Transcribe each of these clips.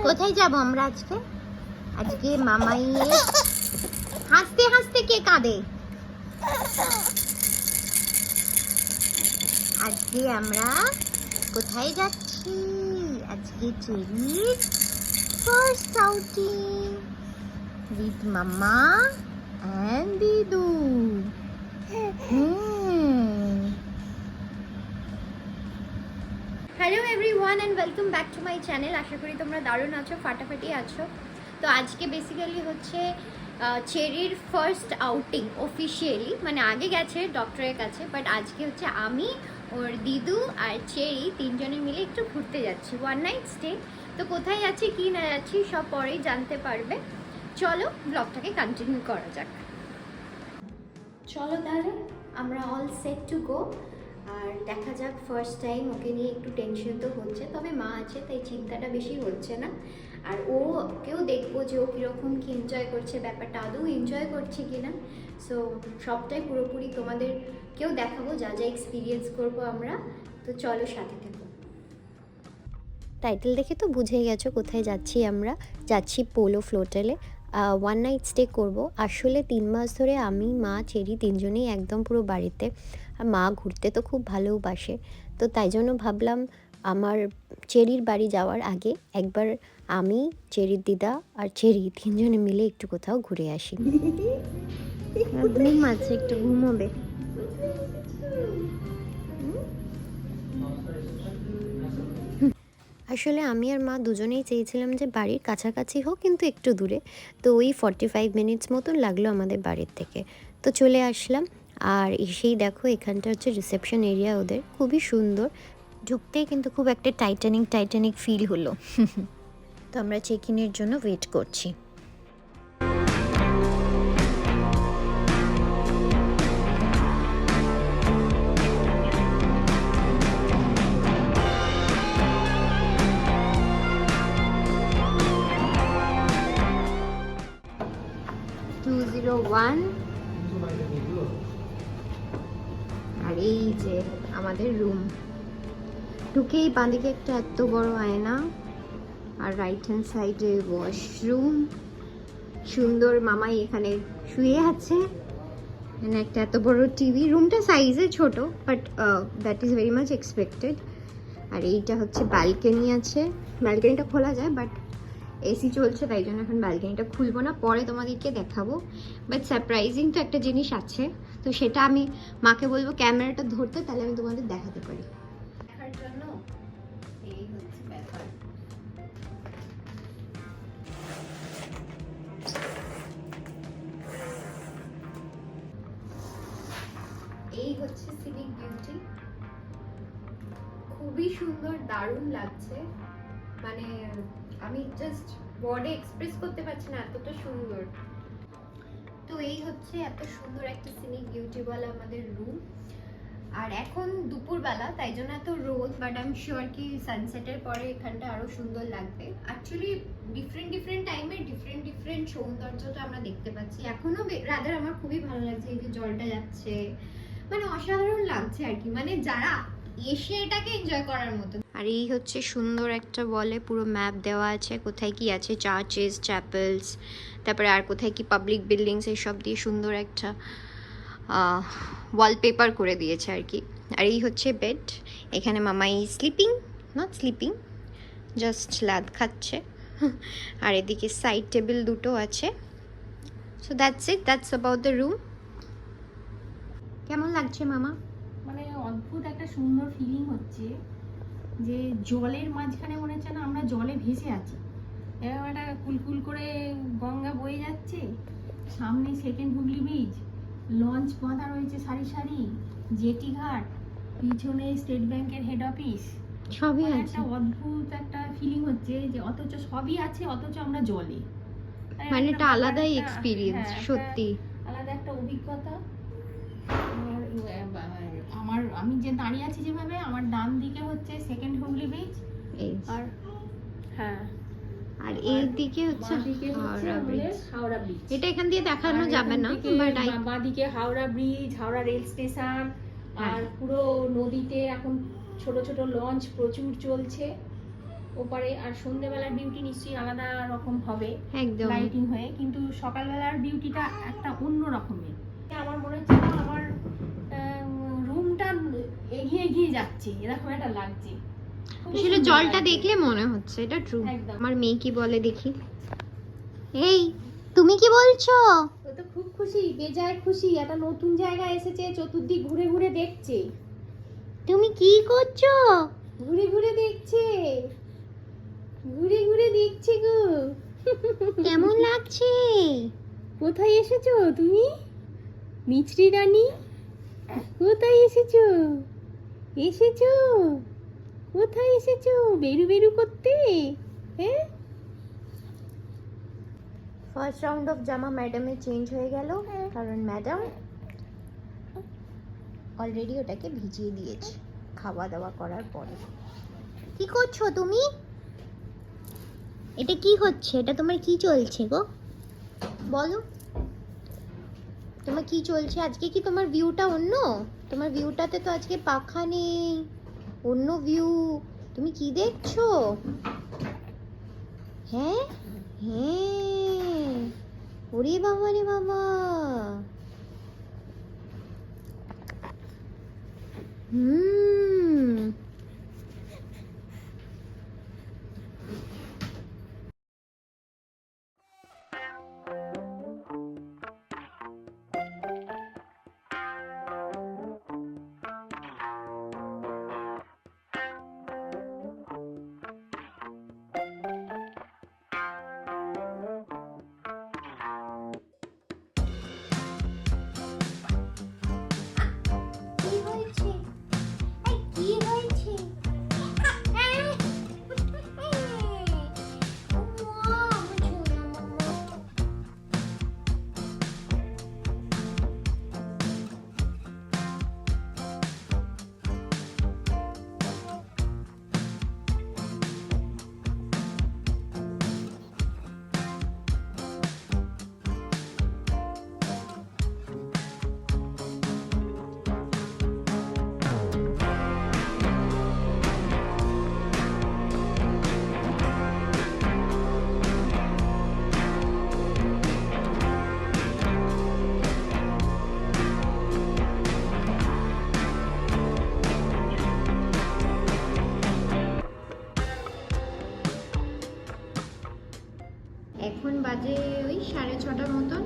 কোথায় যাব আমরা আজকে? আজকে মামাই হাসতে হাসতে কে কাঁদে? আজকে আমরা কোথায় যাচ্ছি? আজকে চেরির ফার্স্ট আউটিং উইথ মামা এন্ড দিদু। Hello everyone and welcome back to my channel. আশা করি তোমরা দারুণ আছো, ফাটাফাটি আছো। তো আজকে বেসিক্যালি হচ্ছে চেরির ফার্স্ট আউটিং অফিসিয়ালি, মানে আগে গেছে ডক্টরের কাছে, বাট আজকে হচ্ছে আমি, ওর দিদু আর চেরি তিনজনে মিলে একটু ঘুরতে যাচ্ছি, ওয়ান নাইট স্টে। তো কোথায় যাচ্ছি কি না যাচ্ছি সব পরেই জানতে পারবে। চলো ব্লগটাকে কন্টিনিউ করা যাক। চলো তাহলে আমরা অল সেট টু গো। আর দেখা যাক, ফার্স্ট টাইম ওকে নিয়ে একটু টেনশন তো হচ্ছে, তবে মা আছে তাই চিন্তাটা বেশি হচ্ছে না। আর ওকেও দেখবো যে ও কীরকম কি এনজয় করছে, ব্যাপারটা আদৌ এনজয় করছে কি না। সো সবটাই পুরোপুরি তোমাদেরকেও দেখাবো, যা যা এক্সপিরিয়েন্স করবো আমরা। তো চলো সাথে থেকো। টাইটেল দেখে তো বুঝে গেছো কোথায় যাচ্ছি। আমরা যাচ্ছি পোলো ফ্লোটেলে, ওয়ান নাইট স্টে করবো। আসলে 3 মাস ধরে আমি, মা, চেরি তিনজনেই একদম পুরো বাড়িতে। আর মা ঘুরতে তো খুব ভালোবাসে, তো তাই জন্য ভাবলাম আমার চেরির বাড়ি যাওয়ার আগে একবার আমি, চেরির দিদা আর চেরি তিনজনে মিলে একটু কোথাও ঘুরে আসি। ঘুম আছে, একটু ঘুমোবে। আসলে আমি আর মা দুজনেই চেয়েছিলাম যে বাড়ির কাছাকাছি হোক, কিন্তু একটু দূরে। তো ওই 45 মিনিটস মতন লাগলো আমাদের বাড়ির থেকে। তো চলে আসলাম। আর এসেই দেখো, এখানটা হচ্ছে রিসেপশন এরিয়া ওদের, খুবই সুন্দর। ঢুকতেই কিন্তু খুব একটা টাইটানিক ফিল হলো। তো আমরা চেক ইনের জন্য ওয়েট করছি। আর এই যে আমাদের রুম। ঢুকেই বাঁদিকে একটা এত বড় আয়না, আর রাইট হ্যান্ড সাইডে ওয়াশরুম। সুন্দর মামাই এখানে শুয়ে আছে। এখানে একটা এত বড় টিভি। রুমটা সাইজে ছোট, but that is very much expected. আর এইটা হচ্ছে ব্যালকনি আছে। ব্যালকনিটা খোলা যায়, বাট এসি চলছে তাই জন্য এখন ব্যালকনিটা খুলবো না, পরে তোমাদেরকে দেখাবো। বাট সারপ্রাইজিং তো একটা জিনিস আছে, তো সেটা আমি মাকে বলবো ক্যামেরাটা ধরতে, তাহলে আমি তোমাদের দেখাতে পারি। দেখার জন্য এই হচ্ছে ব্যাপার। এই হচ্ছে সিনিক বিউটি, খুবই সুন্দর, দারুণ লাগছে। মানে আমি জাস্ট ওয়ার্ডে এক্সপ্রেস করতে পারছি না, এতটা সুন্দর। তো এই হচ্ছে এত সুন্দর একটা সিনিক বিউটি বলা আমাদের রুম। আর এখন দুপুরবেলা, তাই জন্য এত রোদ, বাট আই এম শিওর কি সানসেটের পরে এখানটা আরো সুন্দর লাগবে। অ্যাকচুয়ালি ডিফারেন্ট টাইমে ডিফারেন্ট সৌন্দর্যটা আমরা দেখতে পাচ্ছি। এখনো রাদার আমার খুবই ভালো লাগছে, এই যে জলটা যাচ্ছে, মানে অসাধারণ লাগছে আর কি, মানে যারা এসে এটাকে এনজয় করার মতো। আর এই হচ্ছে সুন্দর একটা বলে পুরো ম্যাপ দেওয়া আছে, কোথায় কি আছে, চার্চেস, চ্যাপেলস, তারপরে আর কোথায় কি পাবলিক বিল্ডিংস, এইসব দিয়ে সুন্দর একটা ওয়ালপেপার করে দিয়েছে আর কি। আর এই হচ্ছে বেড। এখানে মামাই নট স্লিপিং, জাস্ট লাদ খাচ্ছে। আর এদিকে সাইড টেবিল দুটো আছে। So that's it, that's about the room. কেমন লাগছে মামা? মানে অদ্ভুত একটা সুন্দর ফিলিং হচ্ছে, যে জলের মাঝখানে মনে হচ্ছে না আমরা জলে ভেসে আছি। এরকম একটা কুলকুল করে গঙ্গা বয়ে যাচ্ছে, সামনে সেকেন্ড হুগলি ব্রিজ, লঞ্চ বাঁধা রয়েছে সারি সারি, জেটি ঘাট, পিছনে স্টেট ব্যাংকের হেড অফিস, সবই আছে। একটা অদ্ভুত একটা ফিলিং হচ্ছে যে অথচ সবই আছে, অথচ আমরা জলে। মানে এটা আলাদাই এক্সপিরিয়েন্স, সত্যি আলাদা একটা অভিজ্ঞতা। আমি যে দাঁড়িয়ে আছি যেভাবে, আমার ডান দিকে হচ্ছে সেকেন্ড হুগলি ব্রিজ, আর হ্যাঁ, আর এই দিকে হচ্ছে হাওড়া ব্রিজ। এটা এখান দিয়ে দেখানো যাবে না, বাট বাঁ দিকে Howrah bridge, Howrah rail station. আর পুরো নদীতে এখন ছোট ছোট লঞ্চ প্রচুর চলছে, ওপারে। আর সন্ধ্যেবেলার বিউটি নিশ্চয়ই আলাদা রকম হবে একদম লাইটিং হয়ে, কিন্তু সকালবেলার বিউটিটা একটা অন্য রকমের। আমার মনে হচ্ছে না আমার রুমটা এগিয়ে এগিয়ে যাচ্ছে, এরকম একটা লাগছে। খুবই আসলে সুন্দর জলটা লাগছে। দেখলে মনে হচ্ছে এটা ট্রু। একদম। আমার মেয়ে কি বলে দেখি। এই তুমি কি বলছো? ও তো খুব খুশি, বেজায় খুশি, একটা নতুন জায়গা এসেছে, চতুর্দিক ঘুরে ঘুরে দেখছে। তুমি কি করছো? ঘুরে ঘুরে দেখছে, ঘুরে ঘুরে দেখছে গো। কেমন লাগছে? কোথায় এসেছো তুমি, মিছরি রানী? কোথায় এসেছো? এসেছো কোথায় এসেছো? বেরু বেরু করতে? হ্যাঁ। ফার্স্ট রাউন্ড অফ জামা ম্যাডামের চেঞ্জ হয়ে গেল, কারণ ম্যাডাম অলরেডি ওটাকে ভিজিয়ে দিয়েছে খাওয়া দাওয়া করার পরে। কি করছো তুমি? এটা কি হচ্ছে? এটা তোমার কি চলছে গো? বলো, তোমার কি চলছে আজকে? কি তোমার ভিউটা অন্য? তোমার ভিউটাতে তো আজকে পাখা নেই, অন্য ভিউ। তুমি কি দেখছো? হ্যাঁ হ্যাঁ, ওরে বাবা রে বাবা। হুম, কি হয়েছে? এই কি হয়েছে? এখন বাজে ওই 6:30 মতন,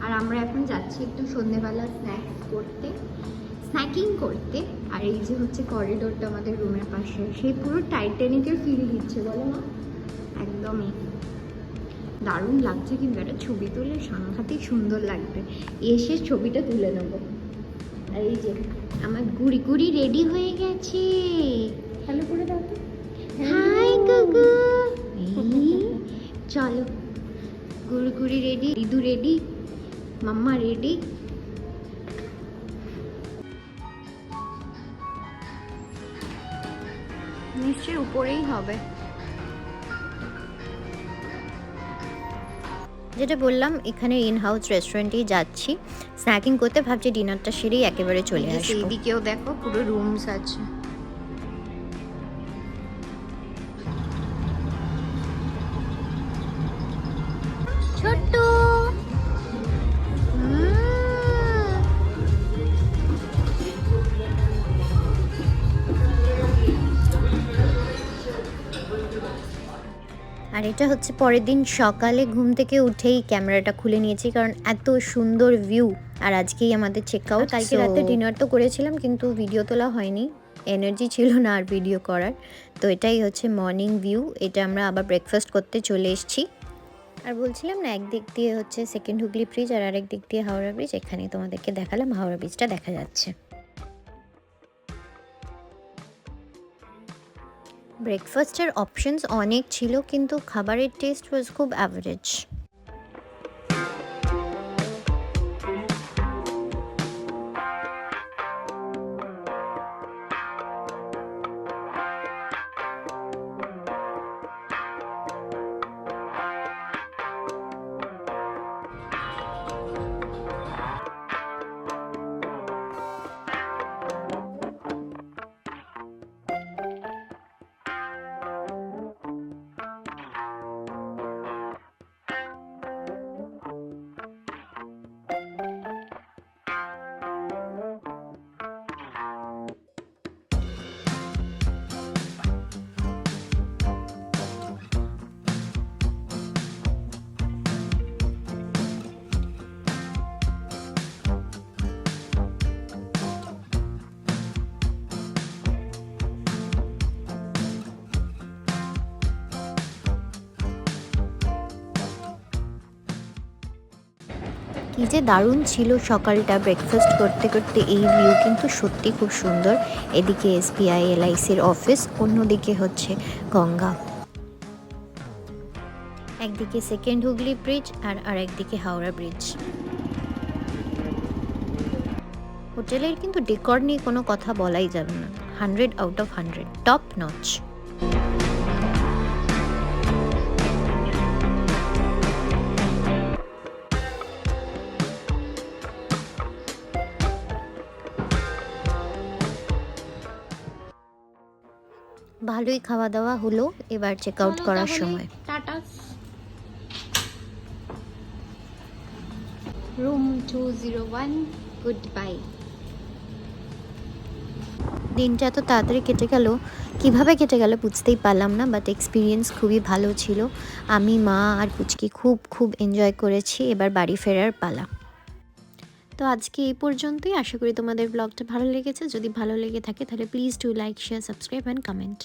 আর আমরা এখন যাচ্ছি একটু সন্ধেবেলা স্ন্যাক্স করতে, স্ন্যাকিং করতে। আর এই যে হচ্ছে করিডোরটা আমাদের রুমের পাশে, সেই পুরো টাইটানিকের ফিল দিচ্ছে, বলো না? একদমই দারুণ লাগছে, কিন্তু একটা ছবি তুলে সাংঘাতিক সুন্দর লাগবে। এসে ছবিটা তুলে নেবো। আর এই যে আমার গুড়ি গুড়ি রেডি হয়ে গেছে। ভালো করে দাও তো। হাই গুগু। চলো, গুড়গুড়ি রেডি, ইদু রেডি, মাম্মা রেডি। নিশ্চয়ই উপরেই হবে। যেটা বললাম, এখানে ইন হাউস রেস্টুরেন্টেই যাচ্ছি স্ন্যাকিং করতে। ভাবছি ডিনারটা সেরেই একেবারে চলে আসবো। এইদিকেও দেখো পুরো রুমস আছে। ছোট্ট আর এটা হচ্ছে পরের দিন সকালে ঘুম থেকে উঠেই ক্যামেরাটা খুলে নিয়েছি, কারণ এত সুন্দর ভিউ। আর আজকেই আমাদের চেক আউট। কালকে রাতে ডিনার তো করেছিলাম, কিন্তু ভিডিও তোলা হয়নি, এনার্জি ছিল না আর ভিডিও করার। তো এটাই হচ্ছে মর্নিং ভিউ। এটা আমরা আবার ব্রেকফাস্ট করতে চলে এসেছি। আর বলছিলাম না, একদিক দিয়ে হচ্ছে সেকেন্ড হুগলি ব্রিজ আর আরেক দিক দিয়ে হাওড়া ব্রিজ। এখানে তোমাদেরকে দেখালাম, হাওড়া ব্রিজটা দেখা যাচ্ছে। ব্রেকফাস্টের অপশনস অনেক ছিল, কিন্তু খাবারের টেস্ট ওয়াজ খুব অ্যাভারেজ। কি যে দারুণ ছিল সকালটা ব্রেকফাস্ট করতে করতে। এই ভিউ কিন্তু সত্যি খুব সুন্দর। এদিকে এসবিআই এলআইসির অফিস, অন্যদিকে হচ্ছে গঙ্গা। একদিকে সেকেন্ড হুগলি ব্রিজ আর আরেকদিকে হাওড়া ব্রিজ। হোটেলের কিন্তু ডেকর নিয়ে কোনো কথা বলাই যাবে না, 100 আউট অফ 100, টপ নচ। ভালোই খাওয়া দাওয়া হলো, এবার চেক আউট করার সময়। টাটা। Room 201, good bye. দিনটা এত তাড়াতাড়ি কেটে গেল, কিভাবে কেটে গেল বুঝতেই পারলাম না, বাট এক্সপিরিয়েন্স খুবই ভালো ছিল। আমি, মা আর পুচকি খুব খুব এনজয় করেছি। এবার বাড়ি ফেরার পালা। তো আজকে এই পর্যন্তই। আশা করি তোমাদের ব্লগটা ভালো লেগেছে। যদি ভালো লেগে থাকে তাহলে please do like, share, subscribe and comment.